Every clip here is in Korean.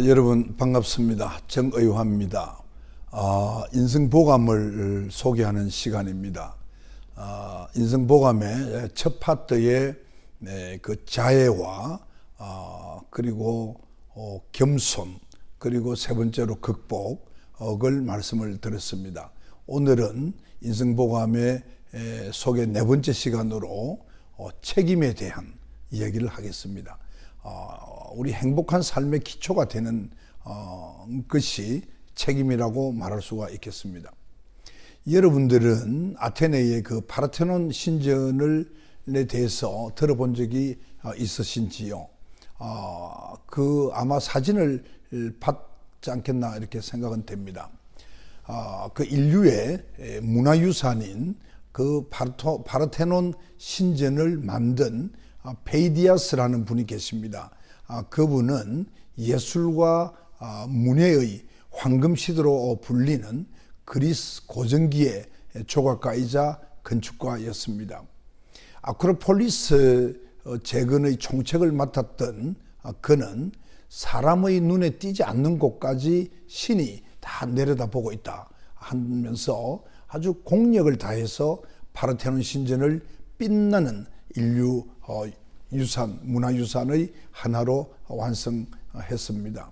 여러분 반갑습니다. 정의화입니다. 인생보감을 소개하는 시간입니다. 인생보감의 첫 파트에 그 자애와 그리고 겸손, 그리고 세 번째로 극복을 말씀을 드렸습니다. 오늘은 인생보감의 소개 네 번째 시간으로 책임에 대한 이야기를 하겠습니다. 우리 행복한 삶의 기초가 되는 것이 책임이라고 말할 수가 있겠습니다. 여러분들은 아테네의 그 파르테논 신전에 대해서 들어본 적이 있으신지요? 그 아마 사진을 봤지 않겠나 이렇게 생각은 됩니다. 그 인류의 문화유산인 그 파르테논 신전을 만든 페이디아스라는 분이 계십니다. 그분은 예술과 문예의 황금시대로 불리는 그리스 고전기의 조각가이자 건축가였습니다. 아크로폴리스 재건의 총책을 맡았던 그는 사람의 눈에 띄지 않는 곳까지 신이 다 내려다보고 있다 하면서 아주 공력을 다해서 파르테논 신전을 빛나는 인류 유산, 문화유산의 하나로 완성했습니다.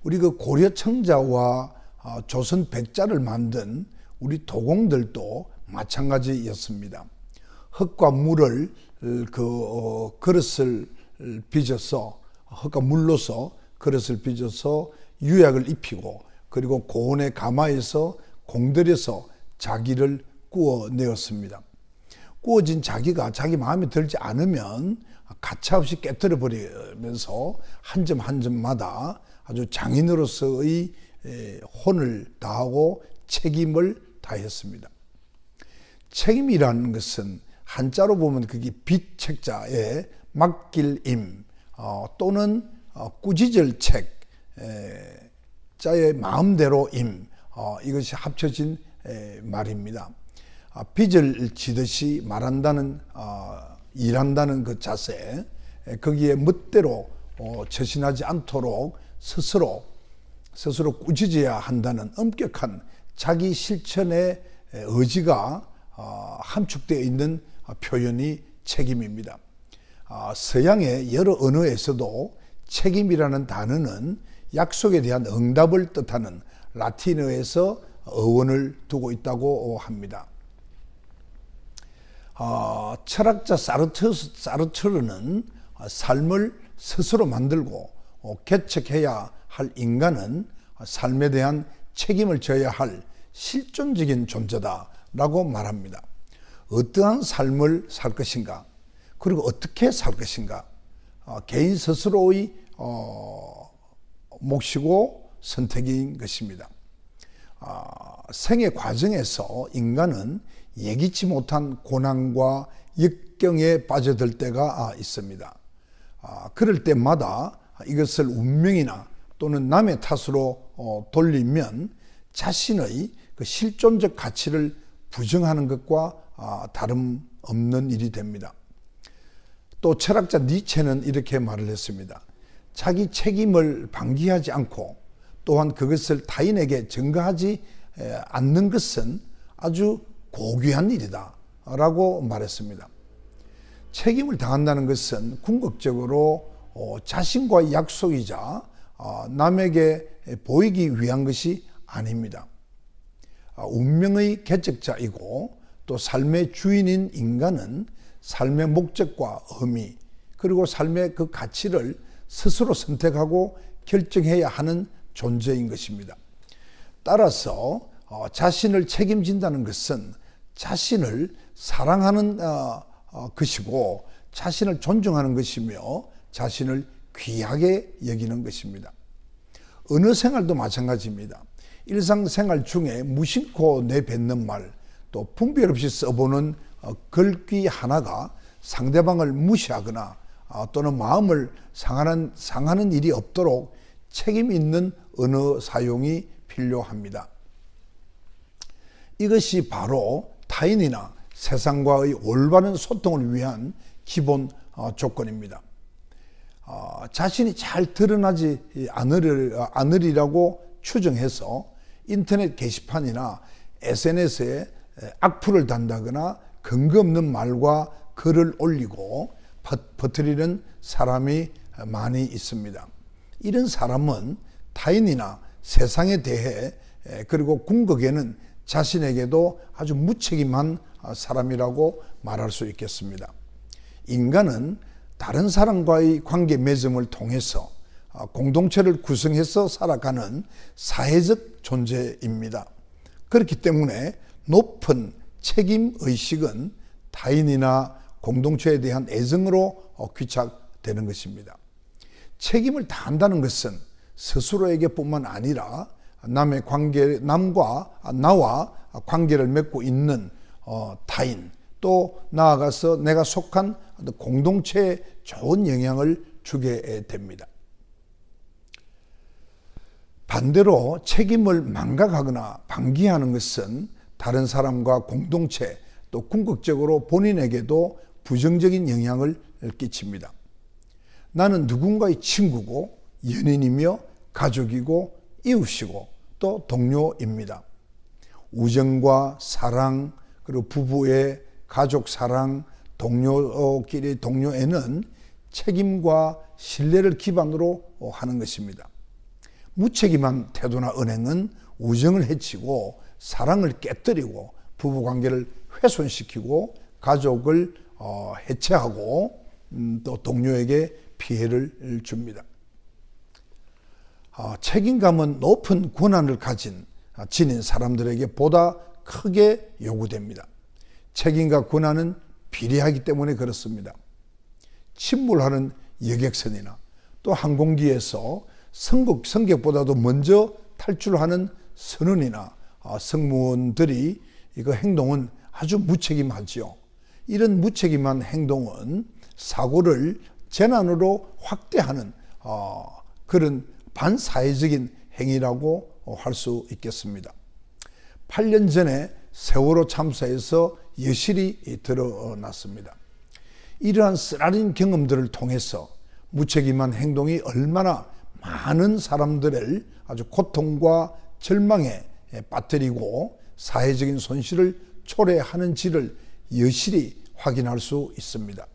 우리 그 고려 청자와 조선 백자를 만든 우리 도공들도 마찬가지였습니다. 흙과 물을 그릇을 빚어서 흙과 물로서 그릇을 빚어서 유약을 입히고 그리고 고온의 가마에서 공들여서 자기를 구워내었습니다. 구워진 자기가 자기 마음에 들지 않으면 가차없이 깨뜨려 버리면서 한 점 한 점마다 아주 장인으로서의 혼을 다하고 책임을 다했습니다. 책임이라는 것은 한자로 보면 그게 빚책자의 맡길임 또는 꾸짖을 책자의 마음대로임 이것이 합쳐진 말입니다. 빚을 지듯이 말한다는 일한다는 그 자세, 거기에 멋대로 처신하지 않도록 스스로 꾸짖어야 한다는 엄격한 자기 실천의 의지가 함축되어 있는 표현이 책임입니다. 서양의 여러 언어에서도 책임이라는 단어는 약속에 대한 응답을 뜻하는 라틴어에서 어원을 두고 있다고 합니다. 철학자 사르트르는 삶을 스스로 만들고 개척해야 할 인간은 삶에 대한 책임을 져야 할 실존적인 존재다라고 말합니다. 어떠한 삶을 살 것인가, 그리고 어떻게 살 것인가, 개인 스스로의 몫이고 선택인 것입니다. 생애 과정에서 인간은 예기치 못한 고난과 역경에 빠져들 때가 있습니다. 그럴 때마다 이것을 운명이나 또는 남의 탓으로 돌리면 자신의 그 실존적 가치를 부정하는 것과 다름없는 일이 됩니다. 또 철학자 니체는 이렇게 말을 했습니다. 자기 책임을 방기하지 않고 또한 그것을 타인에게 전가하지 않는 것은 아주 고귀한 일이다 라고 말했습니다. 책임을 다한다는 것은 궁극적으로 자신과의 약속이자 남에게 보이기 위한 것이 아닙니다. 운명의 개척자이고 또 삶의 주인인 인간은 삶의 목적과 의미 그리고 삶의 그 가치를 스스로 선택하고 결정해야 하는 존재인 것입니다. 따라서 자신을 책임진다는 것은 자신을 사랑하는 것이고 자신을 존중하는 것이며 자신을 귀하게 여기는 것입니다. 언어 생활도 마찬가지입니다. 일상생활 중에 무심코 내뱉는 말, 또 분별 없이 써보는 글귀 하나가 상대방을 무시하거나 또는 마음을 상하는 일이 없도록 책임 있는 언어 사용이 필요합니다. 이것이 바로 타인이나 세상과의 올바른 소통을 위한 기본 조건입니다. 자신이 잘 드러나지 않으리라고 추정해서 인터넷 게시판이나 SNS에 악플을 단다거나 근거 없는 말과 글을 올리고 퍼뜨리는 사람이 많이 있습니다. 이런 사람은 타인이나 세상에 대해 그리고 궁극에는 자신에게도 아주 무책임한 사람이라고 말할 수 있겠습니다. 인간은 다른 사람과의 관계 맺음을 통해서 공동체를 구성해서 살아가는 사회적 존재입니다. 그렇기 때문에 높은 책임의식은 타인이나 공동체에 대한 애정으로 귀착되는 것입니다. 책임을 다한다는 것은 스스로에게 뿐만 아니라 남과 나와 관계를 맺고 있는 타인, 또 나아가서 내가 속한 공동체에 좋은 영향을 주게 됩니다. 반대로 책임을 망각하거나 방기하는 것은 다른 사람과 공동체, 또 궁극적으로 본인에게도 부정적인 영향을 끼칩니다. 나는 누군가의 친구고 연인이며 가족이고 이웃이고 또 동료입니다. 우정과 사랑, 그리고 부부의 가족 사랑, 동료끼리 동료애는 책임과 신뢰를 기반으로 하는 것입니다. 무책임한 태도나 언행은 우정을 해치고 사랑을 깨뜨리고 부부관계를 훼손시키고 가족을 해체하고 또 동료에게 피해를 줍니다. 책임감은 높은 권한을 지닌 사람들에게 보다 크게 요구됩니다. 책임과 권한은 비례하기 때문에 그렇습니다. 침몰하는 여객선이나 또 항공기에서 승객보다도 먼저 탈출하는 선원이나 승무원들이 이거 행동은 아주 무책임하지요. 이런 무책임한 행동은 사고를 재난으로 확대하는 그런 반사회적인 행위라고 할 수 있겠습니다. 8년 전에 세월호 참사에서 여실히 드러났습니다. 이러한 쓰라린 경험들을 통해서 무책임한 행동이 얼마나 많은 사람들을 아주 고통과 절망에 빠뜨리고 사회적인 손실을 초래하는지를 여실히 확인할 수 있습니다.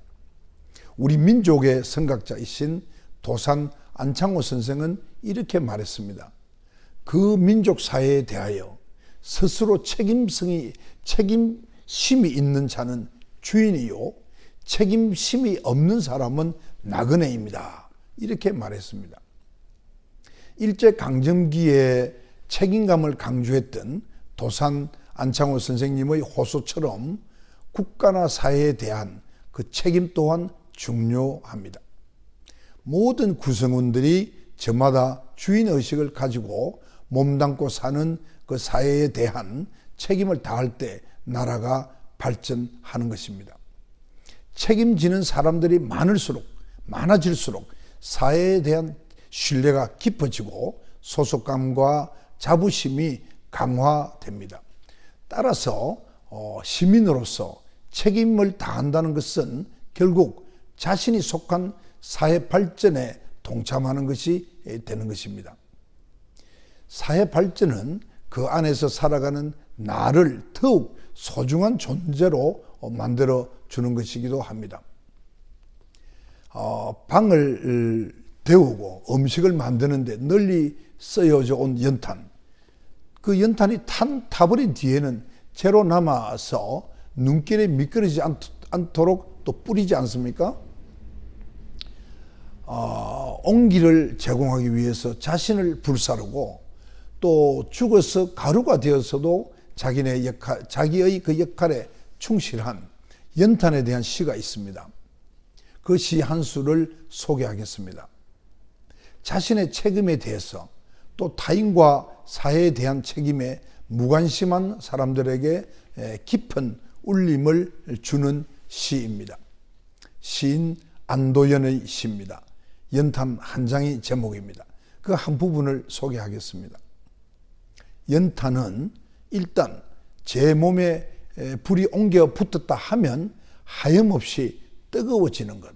우리 민족의 선각자이신 도산 안창호 선생은 이렇게 말했습니다. 그 민족 사회에 대하여 스스로 책임심이 있는 자는 주인이요 책임심이 없는 사람은 나그네입니다. 이렇게 말했습니다. 일제강점기에 책임감을 강조했던 도산 안창호 선생님의 호소처럼 국가나 사회에 대한 그 책임 또한 중요합니다. 모든 구성원들이 저마다 주인의식을 가지고 몸담고 사는 그 사회에 대한 책임을 다할 때 나라가 발전하는 것입니다. 책임지는 사람들이 많아질수록 사회에 대한 신뢰가 깊어지고 소속감과 자부심이 강화됩니다. 따라서 시민으로서 책임을 다한다는 것은 결국 자신이 속한 사회 발전에 동참하는 것이 되는 것입니다. 사회 발전은 그 안에서 살아가는 나를 더욱 소중한 존재로 만들어 주는 것이기도 합니다. 방을 데우고 음식을 만드는데 널리 쓰여져 온 연탄. 그 연탄이 타버린 뒤에는 채로 남아서 눈길에 미끄러지지 않도록 또 뿌리지 않습니까? 온기를 제공하기 위해서 자신을 불사르고 또 죽어서 가루가 되어서도 자기의 그 역할에 충실한 연탄에 대한 시가 있습니다. 그 시 한 수를 소개하겠습니다. 자신의 책임에 대해서 또 타인과 사회에 대한 책임에 무관심한 사람들에게 깊은 울림을 주는 시입니다. 시인 안도연의 시입니다. 연탄 한 장이 제목입니다. 그 한 부분을 소개하겠습니다. 연탄은 일단 제 몸에 불이 옮겨 붙었다 하면 하염없이 뜨거워지는 것.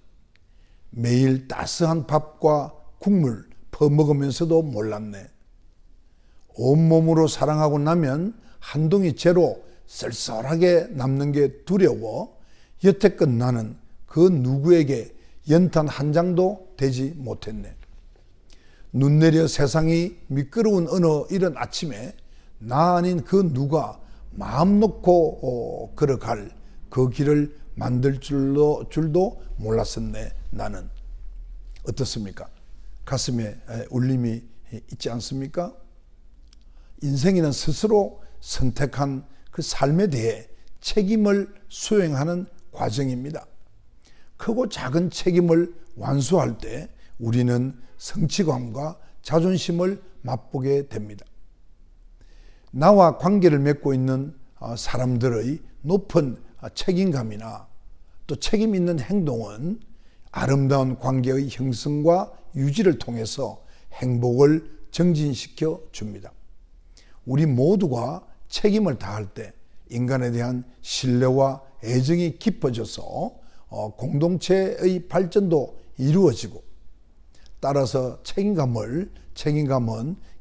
매일 따스한 밥과 국물 퍼먹으면서도 몰랐네. 온몸으로 사랑하고 나면 한동이 채로 쓸쓸하게 남는 게 두려워 여태껏 나는 그 누구에게 연탄 한 장도 되지 못했네. 눈 내려 세상이 미끄러운 어느 이런 아침에 나 아닌 그 누가 마음 놓고 걸어갈 그 길을 만들 줄도 몰랐었네. 나는. 어떻습니까? 가슴에 울림이 있지 않습니까? 인생에는 스스로 선택한 그 삶에 대해 책임을 수행하는 과정입니다. 크고 작은 책임을 완수할 때 우리는 성취감과 자존심을 맛보게 됩니다. 나와 관계를 맺고 있는 사람들의 높은 책임감이나 또 책임 있는 행동은 아름다운 관계의 형성과 유지를 통해서 행복을 정진시켜 줍니다. 우리 모두가 책임을 다할 때 인간에 대한 신뢰와 애정이 깊어져서 공동체의 발전도 이루어지고, 따라서 책임감은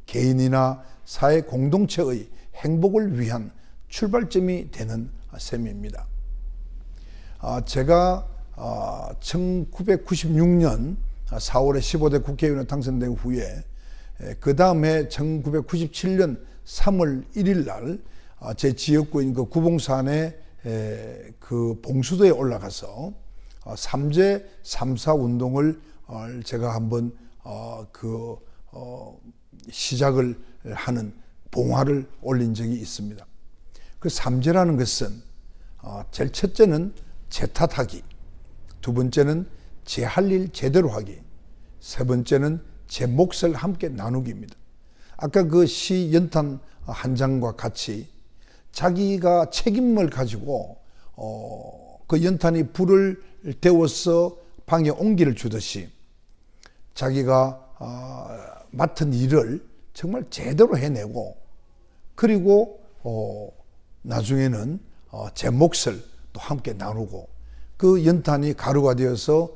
개인이나 사회 공동체의 행복을 위한 출발점이 되는 셈입니다. 제가 1996년 4월에 15대 국회의원에 당선된 후에 그 다음에 1997년 3월 1일 날 제 지역구인 그 구봉산의 그 봉수도에 올라가서 삼재 3.4 운동을 제가 한번 시작을 하는 봉화를 올린 적이 있습니다. 그 삼재라는 것은 제일 첫째는 제 탓하기, 두 번째는 제 할 일 제대로 하기, 세 번째는 제 몫을 함께 나누기입니다. 아까 그 시 연탄 한 장과 같이 자기가 책임을 가지고 그 연탄이 불을 데워서 방에 온기를 주듯이 자기가 맡은 일을 정말 제대로 해내고, 그리고 나중에는 제 몫을 또 함께 나누고, 그 연탄이 가루가 되어서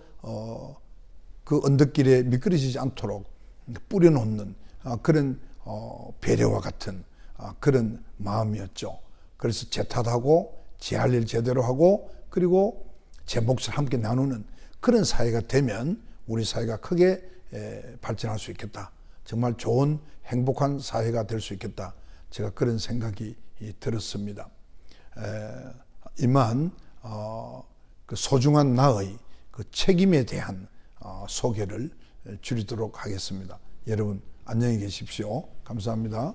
그 언덕길에 미끄러지지 않도록 뿌려놓는 그런 배려와 같은 그런 마음이었죠. 그래서 제 탓하고 제 할 일 제대로 하고, 그리고 제 몫을 함께 나누는 그런 사회가 되면 우리 사회가 크게 발전할 수 있겠다. 정말 좋은 행복한 사회가 될 수 있겠다. 제가 그런 생각이 들었습니다. 이만 그 소중한 나의 그 책임에 대한 소개를 줄이도록 하겠습니다. 여러분 안녕히 계십시오. 감사합니다.